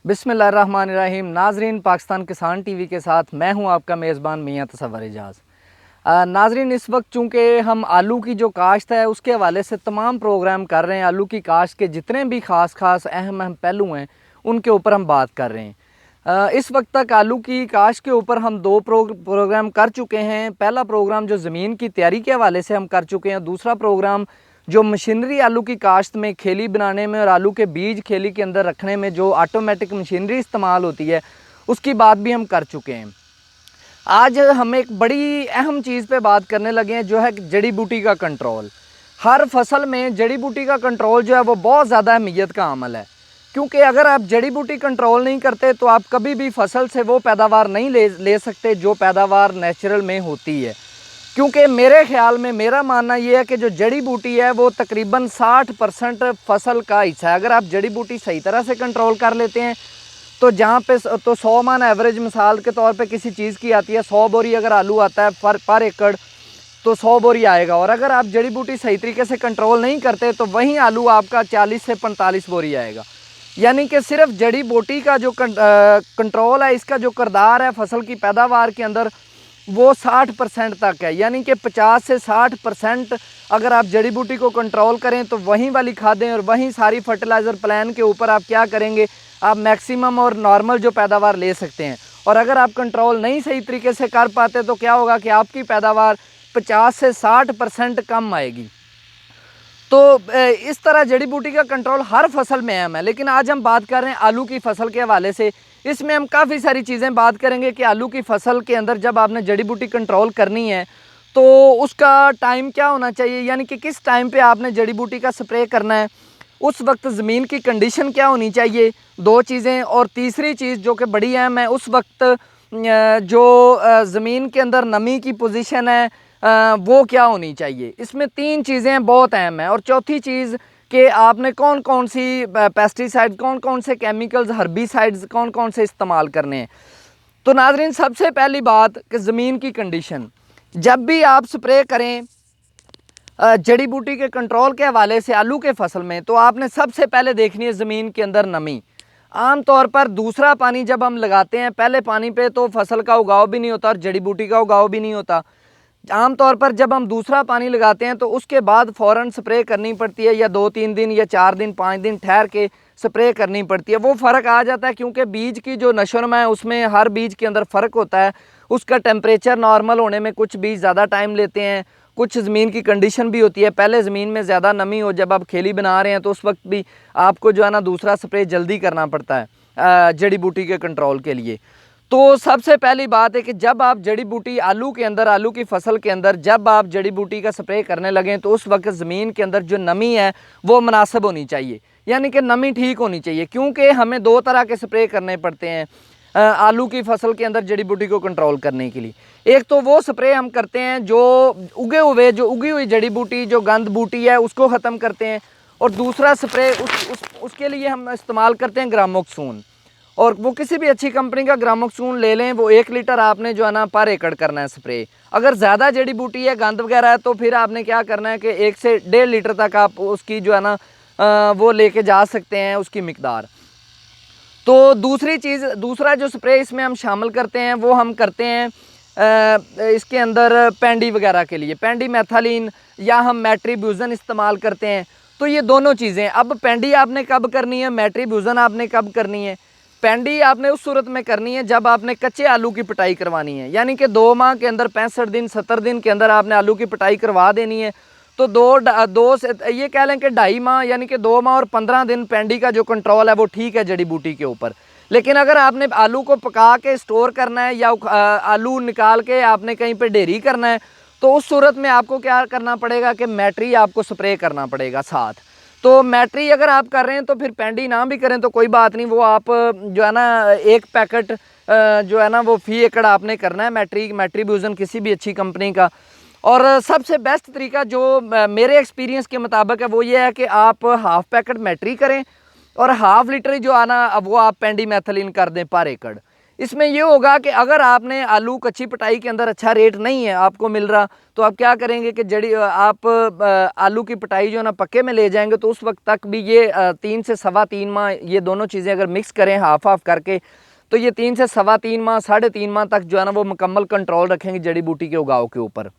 बिस्मिल्लाहिर्रहमानिर्रहीम। नाजरीन, पाकिस्तान किसान टीवी के साथ मैं हूं आपका मेज़बान मियां तसव्वुर एजाज़। नाजरीन, इस वक्त चूँकि हम आलू की जो काश्त है उसके हवाले से तमाम प्रोग्राम कर रहे हैं। आलू की काश्त के जितने भी ख़ास अहम पहलू हैं उनके ऊपर हम बात कर रहे हैं। इस वक्त तक आलू की काश्त के ऊपर हम दो प्रोग्राम कर चुके हैं। पहला प्रोग्राम जो ज़मीन की तैयारी के हवाले से हम कर चुके हैं, दूसरा प्रोग्राम जो मशीनरी आलू की काश्त में खेली बनाने में और आलू के बीज खेली के अंदर रखने में जो ऑटोमेटिक मशीनरी इस्तेमाल होती है उसकी बात भी हम कर चुके हैं। आज हम एक बड़ी अहम चीज़ पे बात करने लगे हैं, जो है जड़ी बूटी का कंट्रोल। हर फसल में जड़ी बूटी का कंट्रोल जो है वो बहुत ज़्यादा अहमियत का अमल है, क्योंकि अगर आप जड़ी बूटी कंट्रोल नहीं करते तो आप कभी भी फसल से वो पैदावार नहीं ले सकते जो पैदावार नेचुरल में होती है। क्योंकि मेरे ख्याल में मेरा मानना ये है कि जो जड़ी बूटी है वो तकरीबन 60% फसल का हिस्सा है। अगर आप जड़ी बूटी सही तरह से कंट्रोल कर लेते हैं तो जहाँ पे तो 100 मन एवरेज मिसाल के तौर पे किसी चीज़ की आती है, 100 बोरी अगर आलू आता है पर एकड़ तो 100 बोरी आएगा। और अगर आप जड़ी बूटी सही तरीके से कंट्रोल नहीं करते तो वहीं आलू आपका 40 से 45 बोरी आएगा। यानी कि सिर्फ जड़ी बूटी का जो कंट्रोल है, इसका जो किरदार है फसल की पैदावार के अंदर वो 60% तक है। यानी कि 50 से 60% अगर आप जड़ी बूटी को कंट्रोल करें तो वहीं वाली खादें और वहीं सारी फर्टिलाइज़र प्लान के ऊपर आप क्या करेंगे, आप मैक्सिमम और नॉर्मल जो पैदावार ले सकते हैं। और अगर आप कंट्रोल नहीं सही तरीके से कर पाते तो क्या होगा कि आपकी पैदावार 50 से 60% कम आएगी। तो इस तरह जड़ी बूटी का कंट्रोल हर फसल में अहम है। लेकिन आज हम बात कर रहे हैं आलू की फसल के हवाले से। इसमें हम काफ़ी सारी चीज़ें बात करेंगे कि आलू की फसल के अंदर जब आपने जड़ी बूटी कंट्रोल करनी है तो उसका टाइम क्या होना चाहिए, यानी कि किस टाइम पे आपने जड़ी बूटी का स्प्रे करना है, उस वक्त ज़मीन की कंडीशन क्या होनी चाहिए, दो चीज़ें। और तीसरी चीज़ जो कि बड़ी अहम है, उस वक्त जो ज़मीन के अंदर नमी की पोजीशन है वो क्या होनी चाहिए। इसमें तीन चीज़ें बहुत अहम हैं। और चौथी चीज़ कि आपने कौन कौन सी पेस्टिसाइड, कौन कौन से केमिकल्स, हर्बिसाइड्स कौन कौन से इस्तेमाल करने हैं। तो नाजरीन, सबसे पहली बात कि ज़मीन की कंडीशन। जब भी आप स्प्रे करें जड़ी बूटी के कंट्रोल के हवाले से आलू के फसल में, तो आपने सबसे पहले देखनी है ज़मीन के अंदर नमी। आम तौर पर दूसरा पानी जब हम लगाते हैं, पहले पानी पे तो फसल का उगाव भी नहीं होता और जड़ी बूटी का उगाव भी नहीं होता। आम तौर पर जब हम दूसरा पानी लगाते हैं तो उसके बाद फ़ौरन स्प्रे करनी पड़ती है, या 2-3 दिन या 4 दिन 5 दिन ठहर के स्प्रे करनी पड़ती है। वो फ़र्क आ जाता है क्योंकि बीज की जो नशोनमा है उसमें हर बीज के अंदर फ़र्क होता है। उसका टेम्परेचर नॉर्मल होने में कुछ बीज ज़्यादा टाइम लेते हैं, कुछ ज़मीन की कंडीशन भी होती है। पहले ज़मीन में ज़्यादा नमी हो, जब आप खेली बना रहे हैं तो उस वक्त भी आपको जो है ना दूसरा स्प्रे जल्दी करना पड़ता है जड़ी बूटी के कंट्रोल के लिए। तो सबसे पहली बात है कि जब आप जड़ी बूटी आलू के अंदर, आलू की फसल के अंदर जब आप जड़ी बूटी का स्प्रे करने लगें तो उस वक्त ज़मीन के अंदर जो नमी है वो मुनासिब होनी चाहिए, यानी कि नमी ठीक होनी चाहिए। क्योंकि हमें दो तरह के स्प्रे करने पड़ते हैं आलू की फसल के अंदर जड़ी बूटी को कंट्रोल करने के लिए। एक तो वो स्प्रे हम करते हैं जो उगी हुई जड़ी बूटी, जो गंद बूटी है उसको ख़त्म करते हैं। और दूसरा स्प्रे उसके लिए हम इस्तेमाल करते हैं ग्रामोक्सून। और वो किसी भी अच्छी कंपनी का ग्रामोक्सून ले लें, वो 1 लीटर आपने जो है ना पर एकड़ करना है स्प्रे। अगर ज़्यादा जड़ी बूटी है, गंद वगैरह है, तो फिर आपने क्या करना है कि 1 से 1.5 लीटर तक आप उसकी जो है ना वो लेके जा सकते हैं उसकी मिकदार। तो दूसरा जो स्प्रे इसमें हम शामिल करते हैं वो हम करते हैं इसके अंदर पेंडी वगैरह के लिए पेंडी मेथालीन, या हम मेट्रीब्यूजन इस्तेमाल करते हैं। तो ये दोनों चीज़ें, अब पेंडी आपने कब करनी है, मेट्रीब्यूजन आपने कब करनी है। पेंडी आपने उस सूरत में करनी है जब आपने कच्चे आलू की पिटाई करवानी है, यानी कि 2 माह के अंदर 65 दिन 70 दिन के अंदर आपने आलू की पिटाई करवा देनी है। तो दो से ये कह लें कि 2.5 माह, यानी कि 2 माह और 15 दिन पेंडी का जो कंट्रोल है वो ठीक है जड़ी बूटी के ऊपर। लेकिन अगर आपने आलू को पका के स्टोर करना है या आलू निकाल के आपने कहीं पे ढेरी करना है, तो उस सूरत में आपको क्या करना पड़ेगा कि मैट्री आपको स्प्रे करना पड़ेगा साथ। तो मैट्री अगर आप कर रहे हैं तो फिर पेंडी ना भी करें तो कोई बात नहीं, वो आप जो है ना 1 पैकेट जो है ना वो फी एकड़ आपने करना है मैट्रीब्यूजन किसी भी अच्छी कंपनी का। और सबसे बेस्ट तरीका जो मेरे एक्सपीरियंस के मुताबिक है वो ये है कि आप हाफ़ पैकेट मैट्री करें और 1/2 लीटर जो आना अब वो आप पेंडी मैथिलीन कर दें पर एकड़। इसमें ये होगा कि अगर आपने आलू कच्ची पटाई के अंदर अच्छा रेट नहीं है आपको मिल रहा, तो आप क्या करेंगे कि आप आलू की पटाई जो है ना पक्के में ले जाएंगे, तो उस वक्त तक भी ये 3 से सवा 3 माह ये दोनों चीज़ें अगर मिक्स करें हाफ हाफ करके, तो ये 3 से सवा 3 माह 3.5 माह तक जो है ना वो मुकम्मल कंट्रोल रखेंगे जड़ी बूटी के उगाव के ऊपर।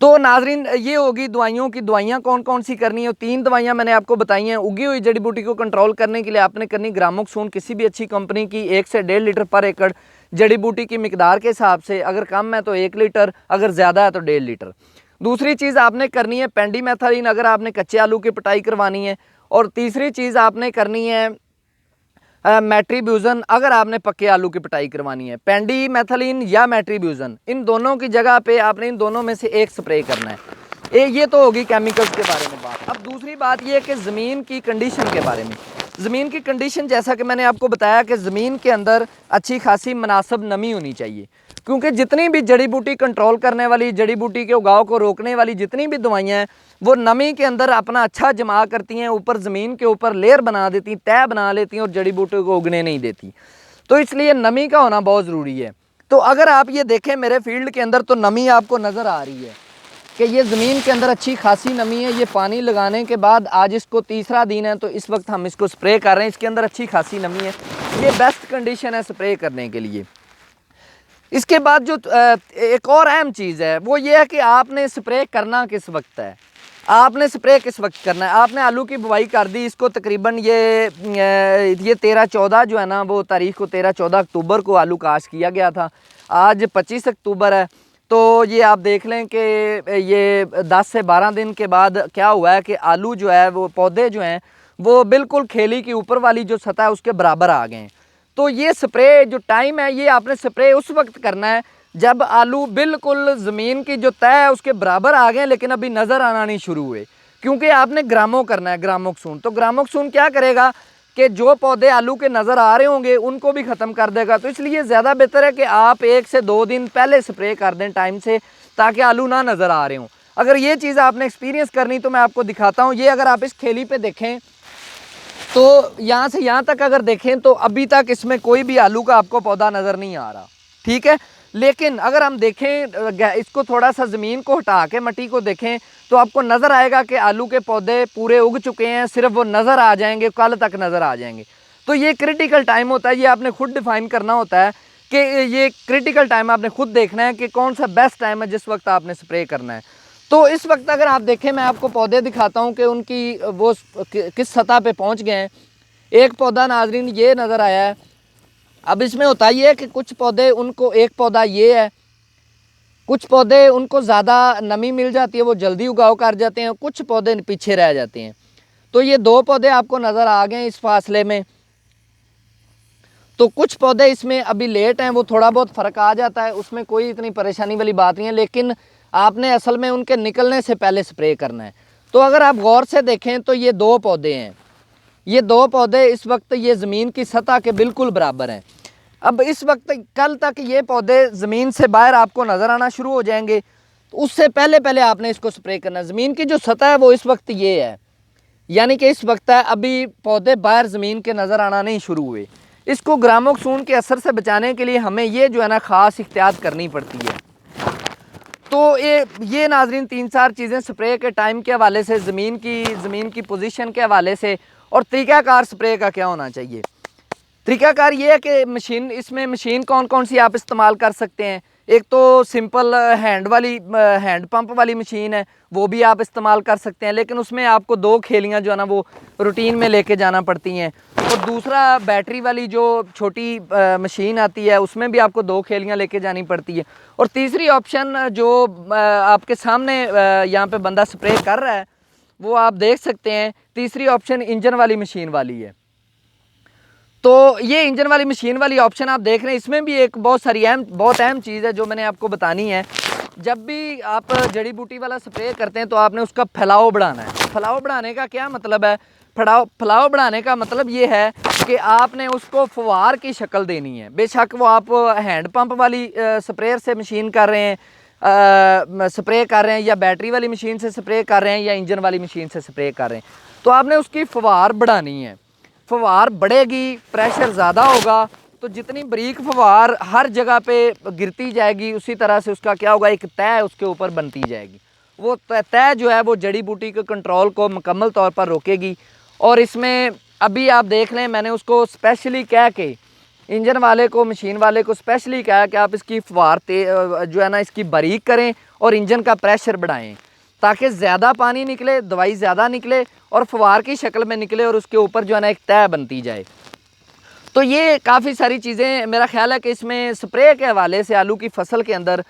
तो नाजरीन ये होगी दवाइयों की, दवाइयाँ कौन कौन सी करनी है। 3 दवाइयाँ मैंने आपको बताई हैं। उगी हुई जड़ी बूटी को कंट्रोल करने के लिए आपने करनी ग्रामोक्सून किसी भी अच्छी कंपनी की 1 से 1.5 लीटर पर एकड़, जड़ी बूटी की मिकदार के हिसाब से, अगर कम है तो 1 लीटर, अगर ज़्यादा है तो 1.5 लीटर। दूसरी चीज़ आपने करनी है पेंडीमेथालिन, अगर आपने कच्चे आलू की पिटाई करवानी है। और तीसरी चीज़ आपने करनी है मेट्रीब्यूजन, अगर आपने पक्के आलू की पिटाई करवानी है। पेंडीमेथालिन या मेट्रीब्यूजन, इन दोनों की जगह पे आपने इन दोनों में से एक स्प्रे करना है। ये तो होगी केमिकल्स के बारे में बात। अब दूसरी बात ये है कि ज़मीन की कंडीशन के बारे में। ज़मीन की कंडीशन जैसा कि मैंने आपको बताया कि ज़मीन के अंदर अच्छी खासी मुनासिब नमी होनी चाहिए, क्योंकि जितनी भी जड़ी बूटी कंट्रोल करने वाली, जड़ी बूटी के उगाव को रोकने वाली जितनी भी दवाइयाँ हैं, वो नमी के अंदर अपना अच्छा जमा करती हैं, ऊपर ज़मीन के ऊपर लेयर बना देती, तय बना लेती हैं और जड़ी बूटी को उगने नहीं देती। तो इसलिए नमी का होना बहुत ज़रूरी है। तो अगर आप ये देखें मेरे फील्ड के अंदर, तो नमी आपको नज़र आ रही है कि ये ज़मीन के अंदर अच्छी खासी नमी है। ये पानी लगाने के बाद आज इसको तीसरा दिन है, तो इस वक्त हम इसको स्प्रे कर रहे हैं। इसके अंदर अच्छी खासी नमी है, ये बेस्ट कंडीशन है स्प्रे करने के लिए। इसके बाद जो एक और अहम चीज़ है वो ये है कि आपने स्प्रे करना किस वक्त है। आपने स्प्रे किस वक्त करना है। आपने आलू की बुवाई कर दी, इसको तकरीबन ये 13-14 जो है ना वो तारीख को 13-14 अक्टूबर को आलू काश किया गया था। आज 25 अक्टूबर है, तो ये आप देख लें कि ये 10 से 12 दिन के बाद क्या हुआ है कि आलू जो है वो पौधे जो हैं वो बिल्कुल खेली की ऊपर वाली जो सतह है उसके बराबर आ गए हैं। तो ये स्प्रे जो टाइम है, ये आपने स्प्रे उस वक्त करना है जब आलू बिल्कुल ज़मीन की जो तय है उसके बराबर आ गए, लेकिन अभी नज़र आना नहीं शुरू हुए, क्योंकि आपने ग्रामो करना है, ग्रामोक्सून। तो ग्रामोक्सून क्या करेगा कि जो पौधे आलू के नज़र आ रहे होंगे उनको भी ख़त्म कर देगा। तो इसलिए ज़्यादा बेहतर है कि आप 1 से 2 दिन पहले स्प्रे कर दें टाइम से, ताकि आलू ना नज़र आ रहे हों। अगर ये चीज़ आपने एक्सपीरियंस करनी तो मैं आपको दिखाता हूँ। ये अगर आप इस खेली पे देखें तो यहाँ से यहाँ तक अगर देखें तो अभी तक इसमें कोई भी आलू का आपको पौधा नज़र नहीं आ रहा, ठीक है। लेकिन अगर हम देखें इसको थोड़ा सा ज़मीन को हटा के मट्टी को देखें तो आपको नज़र आएगा कि आलू के पौधे पूरे उग चुके हैं, सिर्फ वो नज़र आ जाएंगे, कल तक नज़र आ जाएंगे। तो ये क्रिटिकल टाइम होता है, ये आपने खुद डिफ़ाइन करना होता है कि ये क्रिटिकल टाइम आपने खुद देखना है कि कौन सा बेस्ट टाइम है जिस वक्त आपने स्प्रे करना है। तो इस वक्त अगर आप देखें, मैं आपको पौधे दिखाता हूं कि उनकी वो किस सतह पे पहुंच गए हैं। एक पौधा नाजरीन ये नज़र आया है। अब इसमें होता ये है कि कुछ पौधे उनको, एक पौधा ये है, कुछ पौधे उनको ज़्यादा नमी मिल जाती है, वो जल्दी उगाव कर जाते हैं, कुछ पौधे पीछे रह जाते हैं। तो ये 2 पौधे आपको नज़र आ गए इस फासले में। तो कुछ पौधे इसमें अभी लेट हैं, वो थोड़ा बहुत फ़र्क आ जाता है, उसमें कोई इतनी परेशानी वाली बात नहीं है, लेकिन आपने असल में उनके निकलने से पहले स्प्रे करना है। तो अगर आप गौर से देखें तो ये 2 पौधे हैं, ये 2 पौधे इस वक्त ये ज़मीन की सतह के बिल्कुल बराबर हैं। अब इस वक्त कल तक ये पौधे ज़मीन से बाहर आपको नज़र आना शुरू हो जाएंगे, तो उससे पहले पहले आपने इसको स्प्रे करना है। ज़मीन की जो सतह है वो इस वक्त ये है, यानी कि इस वक्त है अभी पौधे बाहर ज़मीन के नज़र आना नहीं शुरू हुए। इसको ग्रामोक्सून के असर से बचाने के लिए हमें ये जो है ना ख़ास एहतियात करनी पड़ती है। तो ये नाजरीन 3-4 चीज़ें स्प्रे के टाइम के हवाले से, ज़मीन की पोजीशन के हवाले से, और तरीक़ाकार स्प्रे का क्या होना चाहिए। तरीक़ाकार ये है कि मशीन, इसमें मशीन कौन कौन सी आप इस्तेमाल कर सकते हैं। एक तो सिंपल हैंड पंप वाली मशीन है, वो भी आप इस्तेमाल कर सकते हैं, लेकिन उसमें आपको 2 खेलियाँ जो है ना वो रूटीन में लेके जाना पड़ती हैं। और दूसरा बैटरी वाली जो छोटी मशीन आती है, उसमें भी आपको 2 खेलियाँ लेके जानी पड़ती है। और तीसरी ऑप्शन जो आपके सामने यहाँ पे बंदा स्प्रे कर रहा है वो आप देख सकते हैं, तीसरी ऑप्शन इंजन वाली मशीन वाली है। तो ये इंजन वाली मशीन वाली ऑप्शन आप देख रहे हैं, इसमें भी एक बहुत अहम चीज़ है जो मैंने आपको बतानी है। जब भी आप जड़ी बूटी वाला स्प्रे करते हैं तो आपने उसका फैलाव बढ़ाना है। फैलाव बढ़ाने का क्या मतलब है? फैलाव बढ़ाने का मतलब ये है कि आपने उसको फवार की शक्ल देनी है। बेशक वो आप हैंड पंप वाली स्प्रेयर से मशीन कर रहे हैं, स्प्रे कर रहे हैं, या बैटरी वाली मशीन से स्प्रे कर रहे हैं, या इंजन वाली मशीन से स्प्रे कर रहे हैं, तो आपने उसकी फवार बढ़ानी है। फवार बढ़ेगी, प्रेशर ज़्यादा होगा, तो तो जितनी बारीक फवार हर जगह पे गिरती जाएगी, उसी तरह से उसका क्या होगा, एक तय उसके ऊपर बनती जाएगी। वो तय जो है वो जड़ी बूटी के कंट्रोल को मुकम्मल तौर पर रोकेगी। और इसमें अभी आप देख लें, मैंने उसको स्पेशली कह के इंजन वाले को, मशीन वाले को स्पेशली कहा कि आप इसकी फवार जो है ना इसकी बारीक करें और इंजन का प्रेशर बढ़ाएं, ताकि ज़्यादा पानी निकले, दवाई ज़्यादा निकले और फवार की शक्ल में निकले और उसके ऊपर जो है ना एक तय बनती जाए। तो ये काफ़ी सारी चीज़ें, मेरा ख्याल है कि इसमें स्प्रे के हवाले से आलू की फसल के अंदर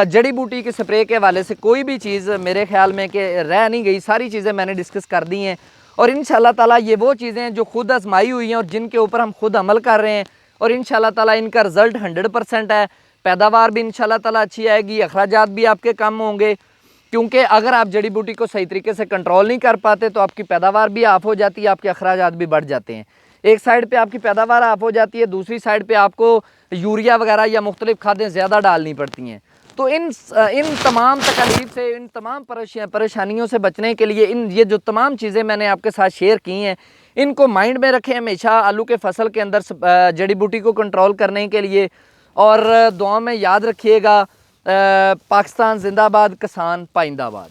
जड़ी बूटी के स्प्रे के हवाले से कोई भी चीज़ मेरे ख्याल में कि रह नहीं गई, सारी चीज़ें मैंने डिस्कस कर दी हैं। और इंशाल्लाह ताला ये वो चीज़ें हैं जो खुद आजमाई हुई हैं और जिनके ऊपर हम खुद अमल कर रहे हैं, और इंशाल्लाह ताला इनका रिज़ल्ट 100% है। पैदावार भी इंशाल्लाह ताला अच्छी आएगी, अखराजात भी आपके कम होंगे, क्योंकि अगर आप जड़ी बूटी को सही तरीके से कंट्रोल नहीं कर पाते तो आपकी पैदावार भी ऑफ हो जाती है, आपके अखराजात भी बढ़ जाते हैं। एक साइड पे आपकी पैदावार ऑफ हो जाती है, दूसरी साइड पे आपको यूरिया वगैरह या मुख्तलिफ खादें ज़्यादा डालनी पड़ती हैं। तो इन तमाम तकलीफ से, इन तमाम परेशानियों से बचने के लिए ये जो तमाम चीज़ें मैंने आपके साथ शेयर की हैं, इनको माइंड में रखें हमेशा आलू के फसल के अंदर जड़ी बूटी को कंट्रोल करने के लिए। और दुआ में याद रखिएगा, पाकिस्तान जिंदाबाद, किसान पाइंदाबाद।